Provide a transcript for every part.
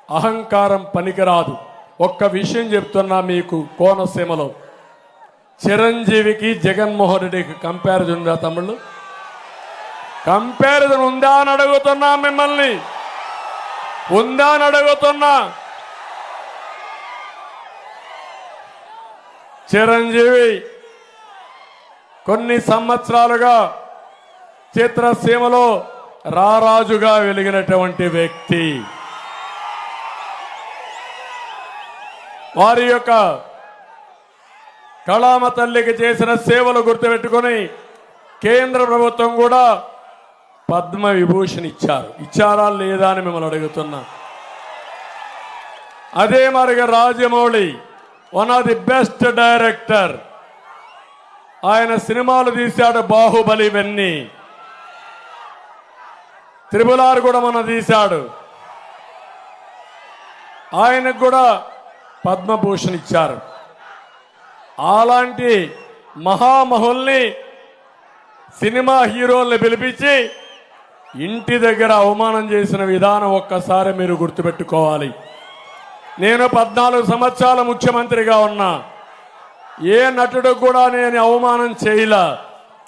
అహంకారం పనికిరాదు. ఒక్క విషయం చెప్తున్నా మీకు, కోనసీమలో చిరంజీవికి జగన్మోహన్ రెడ్డికి కంపారిజన్ ఉందా తమ్ముళ్ళు? కంపారిజన్ ఉందా అని అడుగుతున్నా మిమ్మల్ని, ఉందా అని అడుగుతున్నా. చిరంజీవి కొన్ని సంవత్సరాలుగా చిత్రసీమలో రారాజుగా వెలిగినటువంటి వ్యక్తి. వారి యొక్క కళామ తల్లికి చేసిన సేవలు గుర్తుపెట్టుకొని కేంద్ర ప్రభుత్వం కూడా పద్మ విభూషణ్ ఇచ్చారా లేదా అని మిమ్మల్ని అడుగుతున్నా. అదే మరిగా Rajamouli one of the best director. ఆయన సినిమాలు తీశాడు, బాహుబలి ఇవన్నీ, త్రిపుల్ కూడా మన తీశాడు. ఆయనకు కూడా పద్మభూషణ్ ఇచ్చారు. అలాంటి మహామహుల్ని, సినిమా హీరోల్ని పిలిపించి ఇంటి దగ్గర అవమానం చేసిన విధానం ఒక్కసారి మీరు గుర్తుపెట్టుకోవాలి. నేను 14 సంవత్సరాల ముఖ్యమంత్రిగా ఉన్నా, ఏ నటుడు కూడా నేను అవమానం చేయలా.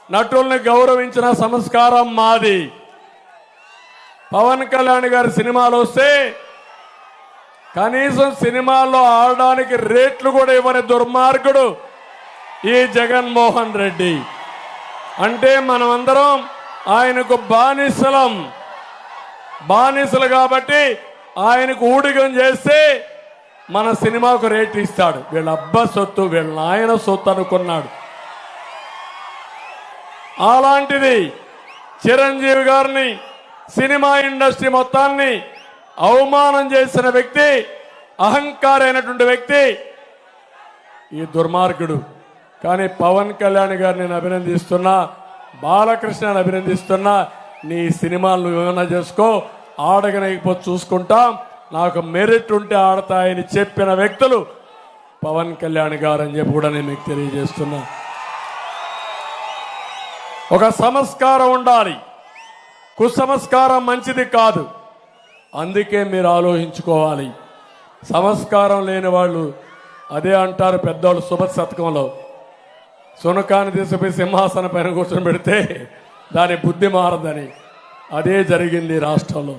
నటుల్ని గౌరవించిన సంస్కారం మాది. పవన్ కళ్యాణ్ గారి సినిమాలు వస్తే కనీసం సినిమాల్లో ఆడడానికి రేట్లు కూడా ఇవ్వని దుర్మార్గుడు ఈ జగన్మోహన్ రెడ్డి. అంటే మనమందరం ఆయనకు బానిసలు కాబట్టి ఆయనకు ఊడిగం చేస్తే మన సినిమాకు రేట్ ఇస్తాడు. వీళ్ళ అబ్బా సొత్తు, వీళ్ళ నాయన సొత్తు అనుకున్నాడు. అలాంటిది చిరంజీవి గారిని, సినిమా ఇండస్ట్రీ మొత్తాన్ని అవమానం చేసిన వ్యక్తి, అహంకారైనటువంటి వ్యక్తి ఈ దుర్మార్గుడు. కానీ పవన్ కళ్యాణ్ గారిని నేను అభినందిస్తున్నా, బాలకృష్ణని అభినందిస్తున్నా. నీ సినిమాలు ఏమైనా చేసుకో, ఆడగనకపోతే చూసుకుంటాం, నాకు మెరిట్ ఉంటే ఆడతాయని చెప్పిన వ్యక్తులు పవన్ కళ్యాణ్ గారు అని చెప్పి కూడా నేను మీకు తెలియజేస్తున్నా. ఒక సంస్కారం ఉండాలి, కుసంస్కారం మంచిది కాదు. అందుకే మీరు ఆలోచించుకోవాలి. సంస్కారం లేని వాళ్ళు అదే అంటారు పెద్దవాళ్ళు సుభత్ శతకంలో, సునకాన్ని తీసుకుపోయి సింహాసనం పైన కూర్చొని పెడితే దాని బుద్ధి మారదని. అదే జరిగింది రాష్ట్రంలో.